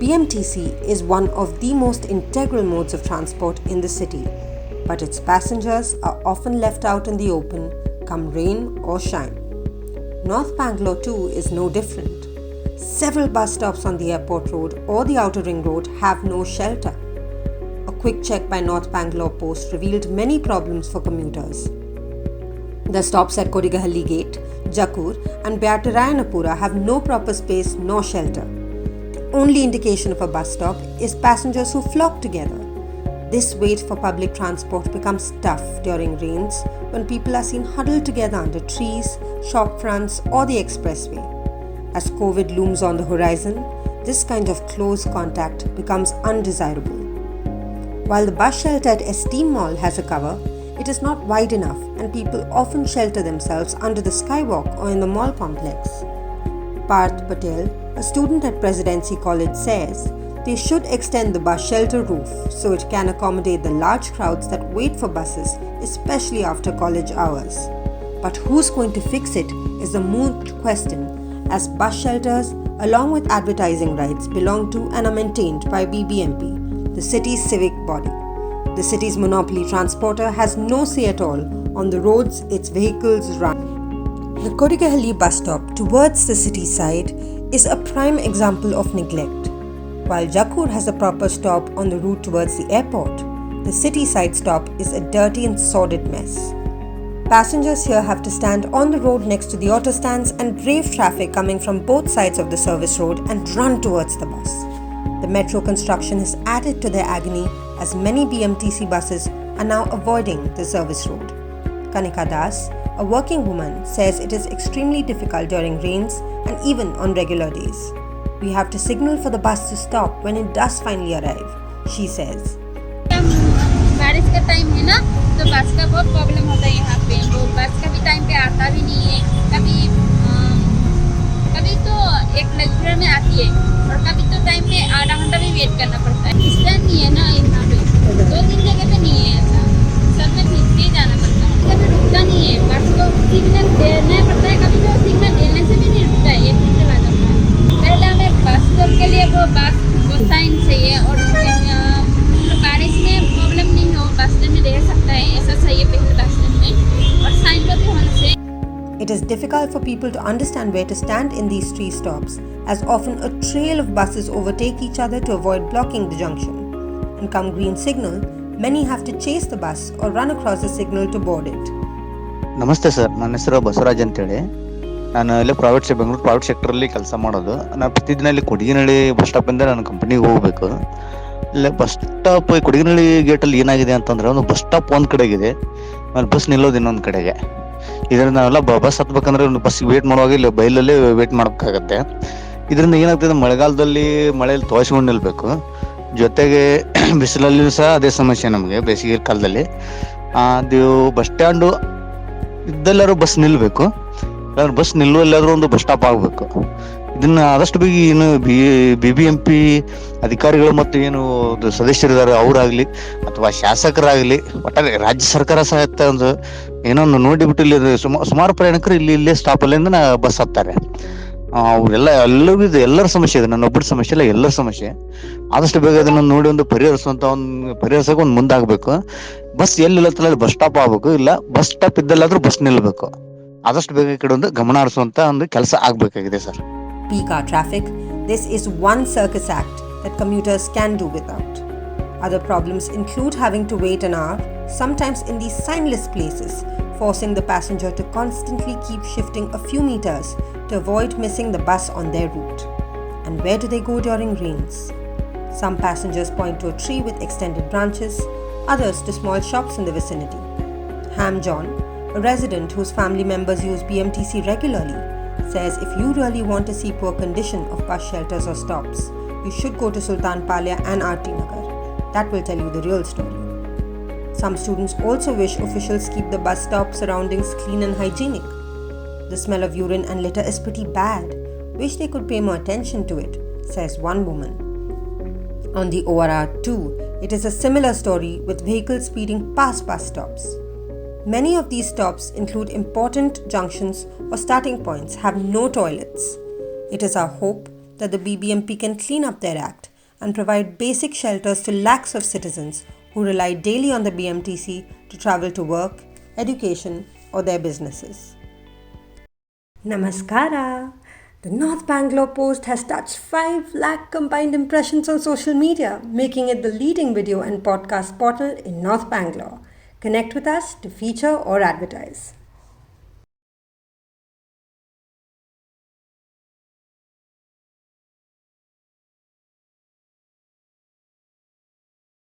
BMTC is one of the most integral modes of transport in the city, but its passengers are often left out in the open, come rain or shine. North Bangalore too is no different. Several bus stops on the airport road or the outer ring road have no shelter. A quick check by North BangalorePost revealed many problems for commuters. The stops at Kodigahalli Gate, Jakkur and Byatarayanapura have no proper space nor shelter. The only indication of a bus stop is passengers who flock together. This wait for public transport becomes tough during rains when people are seen huddled together under trees, shop fronts or the expressway. As COVID looms on the horizon, this kind of close contact becomes undesirable. While the bus shelter at Esteem Mall has a cover, it is not wide enough and people often shelter themselves under the skywalk or in the mall complex. Parth Patel, a student at Presidency College, says they should extend the bus shelter roof so it can accommodate the large crowds that wait for buses, especially after college hours. But who's going to fix it is the moot question, as bus shelters, along with advertising rights, belong to and are maintained by BBMP, the city's civic body. The city's monopoly transporter has no say at all on the roads its vehicles run. The Kodigahalli bus stop towards the city side is a prime example of neglect. While Jakkur has a proper stop on the route towards the airport, the city side stop is a dirty and sordid mess. Passengers here have to stand on the road next to the auto stands and brave traffic coming from both sides of the service road and run towards the bus. The metro construction has added to their agony as many BMTC buses are now avoiding the service road. Kanika Das, a working woman, says it is extremely difficult during rains and even on regular days. We have to signal for the bus to stop when it does finally arrive, she says. बारिश का time है ना, तो बस का बहुत problem होता है यहाँ पे। वो बस का भी टाइम पे आता भी नहीं है। कभी तो एक लेक्चर में आती है और कभी तो टाइम पे आधा घंटा भी वेट करना पड़ता है। स्टैंड नहीं है ना यहाँ पे, 2-3 जगह पे नहीं है ऐसा, सब में भीग के जाना पड़ता है। कभी रुकता नहीं है, बस को सिग्नल देना पड़ता है, कभी तो सिग्नल देने से भी नहीं रुकता है, एक घंटे चला जाता है। पहले हमें बस स्टॉप के लिए वो साइन चाहिए और बारिश में प्रॉब्लम नहीं हो, बस स्टैंड में रह सकता है, ऐसा चाहिए पहले बस स्टैंड में और साइन का भी होना चाहिए। It is difficult for people to understand where to stand in these three stops, as often a trail of buses overtake each other to avoid blocking the junction. And come green signal, many have to chase the bus or run across the signal to board it. ನಮಸ್ತೆ sir, ನನ್ನ ಹೆಸರು ಬಸವರಾಜ್ ಅಂತೇಳಿ. ನಾನು ಇಲ್ಲೇ Bengaluru private ಸೆಕ್ಟರಲ್ಲಿ ಕೆಲಸ ಮಾಡೋದು. ನಾನು ಪ್ರತಿದಿನ ಇಲ್ಲಿ ಕೊಡಗಿನಹಳ್ಳಿ ಬಸ್ ಸ್ಟಾಪಿಂದ ನಾನು ಕಂಪ್ನಿಗೆ ಹೋಗಬೇಕು. ಇಲ್ಲೇ ಬಸ್ ಸ್ಟಾಪ್ ಕೊಡಗಿನಹಳ್ಳಿ ಗೇಟಲ್ಲಿ ಏನಾಗಿದೆ ಅಂತಂದ್ರೆ, ಒಂದು ಬಸ್ ಸ್ಟಾಪ್ ಒಂದು ಕಡೆಗಿದೆ, ಆಮೇಲೆ ಬಸ್ ನಿಲ್ಲೋದು ಇನ್ನೊಂದು ಕಡೆಗೆ. ಇದರಿಂದ ನಾವೆಲ್ಲ ಬಸ್ ಹತ್ಬೇಕಂದ್ರೆ ಒಂದು ಬಸ್ಸಿಗೆ ವೇಟ್ ಮಾಡುವಾಗ ಇಲ್ಲಿ ಬೈಲಲ್ಲೇ ವೇಟ್ ಮಾಡಬೇಕಾಗತ್ತೆ. ಇದರಿಂದ ಏನಾಗ್ತದೆ, ಮಳೆಗಾಲದಲ್ಲಿ ಮಳೆಯಲ್ಲಿ ತೋಯಿಸ್ಕೊಂಡು ನಿಲ್ಬೇಕು, ಜೊತೆಗೆ ಬಿಸಿಲಲ್ಲಿ ಸಹ ಅದೇ ಸಮಸ್ಯೆ ನಮಗೆ ಬೇಸಿಗೆ ಕಾಲದಲ್ಲಿ. ಅದು ಬಸ್ ಸ್ಟ್ಯಾಂಡು ಇದ್ದೆಲ್ಲರೂ ಬಸ್ ನಿಲ್ಲಬೇಕು, ಇಲ್ಲಾಂದ್ರೆ ಬಸ್ ನಿಲ್ಲುವಲ್ಲಾದ್ರೂ ಒಂದು ಬಸ್ ಸ್ಟಾಪ್ ಆಗಬೇಕು. ಇದನ್ನ ಆದಷ್ಟು ಬೇಗ ಏನು BBMP ಅಧಿಕಾರಿಗಳು ಮತ್ತು ಏನು ಸದಸ್ಯರಿದ್ದಾರೆ ಅವರಾಗ್ಲಿ ಅಥವಾ ಶಾಸಕರಾಗ್ಲಿ, ಒಟ್ಟಾರೆ ರಾಜ್ಯ ಸರ್ಕಾರ ಸಹ ಒಂದು ಏನೋ ಒಂದು ನೋಡಿಬಿಟ್ಟು ಇಲ್ಲಿ ಸುಮಾರು ಪ್ರಯಾಣಿಕರು ಇಲ್ಲೇ ಸ್ಟಾಪ್ ಅಲ್ಲಿಂದ ಬಸ್ ಹತ್ತಾರೆ. ಎಲ್ಲರಿಗೂ ಇದು ಎಲ್ಲರ ಸಮಸ್ಯೆ ಇದೆ, ನನ್ನ ಒಬ್ಬರ ಸಮಸ್ಯೆ ಇಲ್ಲ, ಎಲ್ಲರ ಸಮಸ್ಯೆ. ಆದಷ್ಟು ಬೇಗ ಅದನ್ನ ನೋಡಿ ಒಂದು ಪರಿಹರಿಸಕ್ಕೆ ಒಂದು ಮುಂದಾಗಬೇಕು. ಬಸ್ ಎಲ್ಲಿ ನಿಲ್ಲತ್ತಲ್ಲ ಅಲ್ಲಿ ಬಸ್ ಸ್ಟಾಪ್ ಆಗ್ಬೇಕು, ಇಲ್ಲ ಬಸ್ ಸ್ಟಾಪ್ ಇದ್ದಲ್ಲಾದ್ರೂ ಬಸ್ ನಿಲ್ಬೇಕು. ಆದಷ್ಟು ಬೇಗ ಈ ಕಡೆ ಒಂದು ಗಮನ ಹರಿಸುವಂತ ಒಂದು ಕೆಲಸ ಆಗ್ಬೇಕಾಗಿದೆ sir. Peak hour traffic, this is one circus act that commuters can do without. Other problems include having to wait an hour, sometimes in these signless places, forcing the passenger to constantly keep shifting a few meters to avoid missing the bus on their route. And where do they go during rains? Some passengers point to a tree with extended branches, others to small shops in the vicinity. Ham John, a resident whose family members use BMTC regularly, says if you really want to see poor condition of bus shelters or stops, you should go to Sultan Palya and RT Nagar. That will tell you the real story. Some students also wish officials keep the bus stop surroundings clean and hygienic. The smell of urine and litter is pretty bad. Wish they could pay more attention to it, says one woman. On the ORR too, it is a similar story with vehicles speeding past bus stops. Many of these stops include important junctions or starting points have no toilets. It is our hope that the BBMP can clean up their act and provide basic shelters to lakhs of citizens who rely daily on the BMTC to travel to work, education, or their businesses. Namaskara! The North Bangalore Post has touched 5 lakh combined impressions on social media, making it the leading video and podcast portal in North Bangalore. Connect with us to feature or advertise.